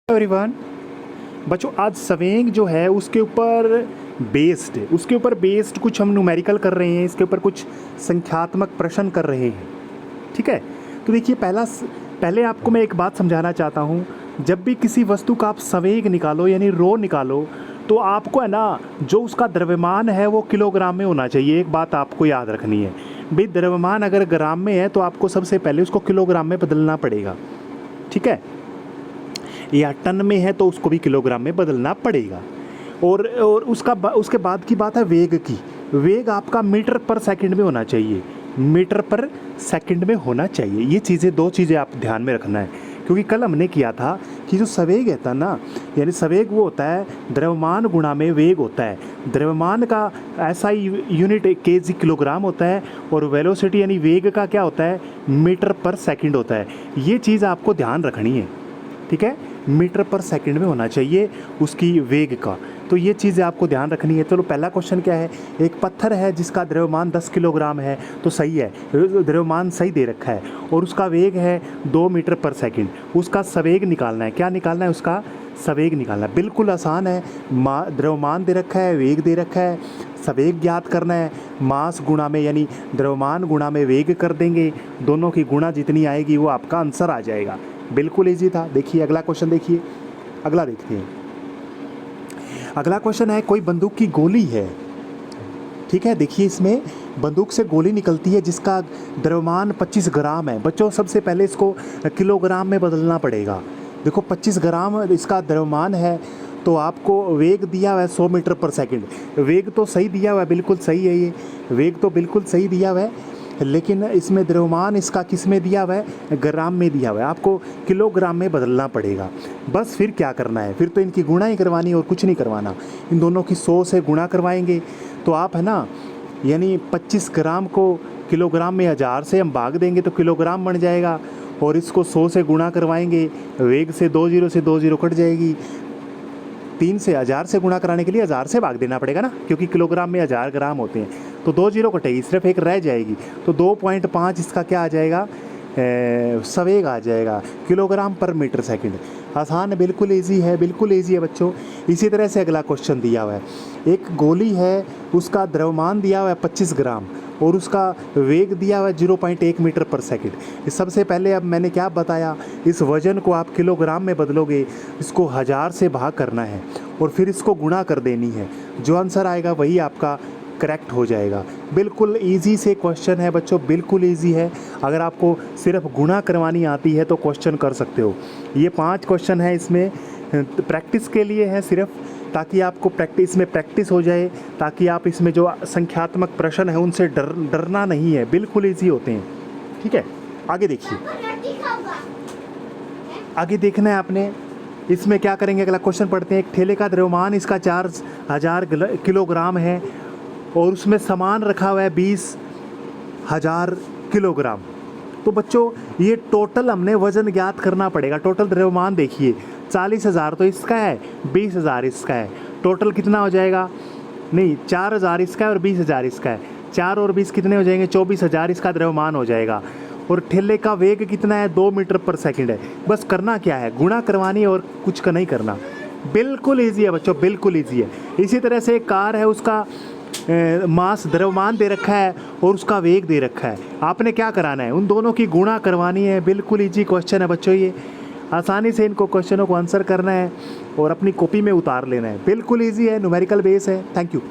Everyone, बच्चों आज सवेंग जो है उसके ऊपर बेस्ड कुछ हम न्यूमेरिकल कर रहे हैं, इसके ऊपर कुछ संख्यात्मक प्रश्न कर रहे हैं। ठीक है, तो देखिए पहले आपको मैं एक बात समझाना चाहता हूँ। जब भी किसी वस्तु का आप सवेग निकालो यानी रो निकालो तो आपको है ना, जो उसका द्रव्यमान है वो किलोग्राम में होना चाहिए। एक बात आपको याद रखनी है भाई, द्रव्यमान अगर ग्राम में है तो आपको सबसे पहले उसको किलोग्राम में बदलना पड़ेगा। ठीक है, या टन में है तो उसको भी किलोग्राम में बदलना पड़ेगा। और उसके बाद की बात है वेग की। वेग आपका मीटर पर सेकंड में होना चाहिए, मीटर पर सेकंड में होना चाहिए। ये दो चीज़ें आप ध्यान में रखना है, क्योंकि कल हमने किया था कि जो सवेग है ना, यानी सवेग वो होता है द्रव्यमान गुणा में वेग होता है। द्रव्यमान का ऐसा यूनिट केजी किलोग्राम होता है और वेलोसिटी यानी वेग का क्या होता है, मीटर पर सेकंड होता है। ये चीज़ आपको ध्यान रखनी है। ठीक है, मीटर पर सेकंड में होना चाहिए उसकी वेग का, तो ये चीज़ें आपको ध्यान रखनी है। चलो पहला क्वेश्चन क्या है, एक पत्थर है जिसका द्रव्यमान 10 किलोग्राम है, तो सही है, द्रव्यमान सही दे रखा है और उसका वेग है 2 मीटर पर सेकंड। उसका सवेग निकालना है। क्या निकालना है? उसका सवेग निकालना है। बिल्कुल आसान है। द्रव्यमान दे रखा है, वेग दे रखा है, सवेग ज्ञात करना है। मास गुणा में यानी द्रव्यमान गुणा में वेग कर देंगे, दोनों की गुणा जितनी आएगी वो आपका आंसर आ जाएगा। बिल्कुल इजी था। देखिए अगला क्वेश्चन, देखिए अगला देखते हैं। अगला क्वेश्चन है, कोई बंदूक की गोली है। ठीक है, देखिए इसमें बंदूक से गोली निकलती है जिसका द्रव्यमान 25 ग्राम है। बच्चों सबसे पहले इसको किलोग्राम में बदलना पड़ेगा। देखो 25 ग्राम इसका द्रव्यमान है, तो आपको वेग दिया हुआ है 100 मीटर पर सेकंड। वेग तो सही दिया हुआ है, बिल्कुल सही है, ये वेग तो बिल्कुल सही दिया हुआ है, लेकिन इसमें द्रव्यमान इसका किस में दिया हुआ है, ग्राम में दिया हुआ है। आपको किलोग्राम में बदलना पड़ेगा। बस फिर क्या करना है, फिर तो इनकी गुणा ही करवानी है और कुछ नहीं करवाना। इन दोनों की 100 से गुणा करवाएंगे तो आप है ना, यानी 25 ग्राम को किलोग्राम में 1000 से हम भाग देंगे तो किलोग्राम बन जाएगा, और इसको 100 से गुणा करवाएंगे, वेग से 2 जीरो कट जाएगी। 3 से 1000 से गुणा कराने के लिए 1000 से भाग देना पड़ेगा ना, क्योंकि किलोग्राम में 1000 ग्राम होते हैं, तो 2 जीरो कटेगी, सिर्फ एक रह जाएगी, तो 2.5 इसका क्या आ जाएगा, सवेग आ जाएगा किलोग्राम पर मीटर सेकंड। आसान है, बिल्कुल इजी है, बिल्कुल इजी है बच्चों। इसी तरह से अगला क्वेश्चन दिया हुआ है, एक गोली है, उसका द्रव्यमान दिया हुआ है 25 ग्राम और उसका वेग दिया हुआ है 0.1 मीटर पर सेकंड। सबसे पहले अब मैंने क्या बताया, इस वजन को आप किलोग्राम में बदलोगे, इसको 1000 से भाग करना है और फिर इसको गुणा कर देनी है। जो आंसर आएगा वही आपका करेक्ट हो जाएगा। बिल्कुल इजी से क्वेश्चन है बच्चों, बिल्कुल इजी है। अगर आपको सिर्फ गुणा करवानी आती है तो क्वेश्चन कर सकते हो। ये 5 क्वेश्चन है, इसमें प्रैक्टिस के लिए है सिर्फ, ताकि आपको प्रैक्टिस हो जाए, ताकि आप इसमें जो संख्यात्मक प्रश्न है उनसे डरना नहीं है, बिल्कुल इजी होते हैं। ठीक है, आगे देखिए, आगे देखना है आपने। इसमें क्या करेंगे, अगला क्वेश्चन पढ़ते हैं। एक ठेले का द्रव्यमान इसका 4000 किलोग्राम है और उसमें सामान रखा हुआ है 20,000 किलोग्राम। तो बच्चों ये टोटल हमने वज़न ज्ञात करना पड़ेगा। टोटल द्रव्यमान देखिए 40,000 तो इसका है, 20,000 इसका है, टोटल कितना हो जाएगा, नहीं 4,000 इसका है और 20,000 इसका है। 4 और 20 कितने हो जाएंगे, 24,000 इसका द्रव्यमान हो जाएगा। और ठेले का वेग कितना है, 2 मीटर पर सेकंड है। बस करना क्या है, गुणा करवानी है और कुछ का नहीं करना। बिल्कुल ईजी है बच्चों, बिल्कुल ईजी है। इसी तरह से एक कार है, उसका मास द्रव्यमान दे रखा है और उसका वेग दे रखा है। आपने क्या कराना है, उन दोनों की गुणा करवानी है। बिल्कुल इजी क्वेश्चन है बच्चों, ये आसानी से इनको क्वेश्चनों को आंसर करना है और अपनी कॉपी में उतार लेना है। बिल्कुल इजी है, न्यूमेरिकल बेस है। Thank you.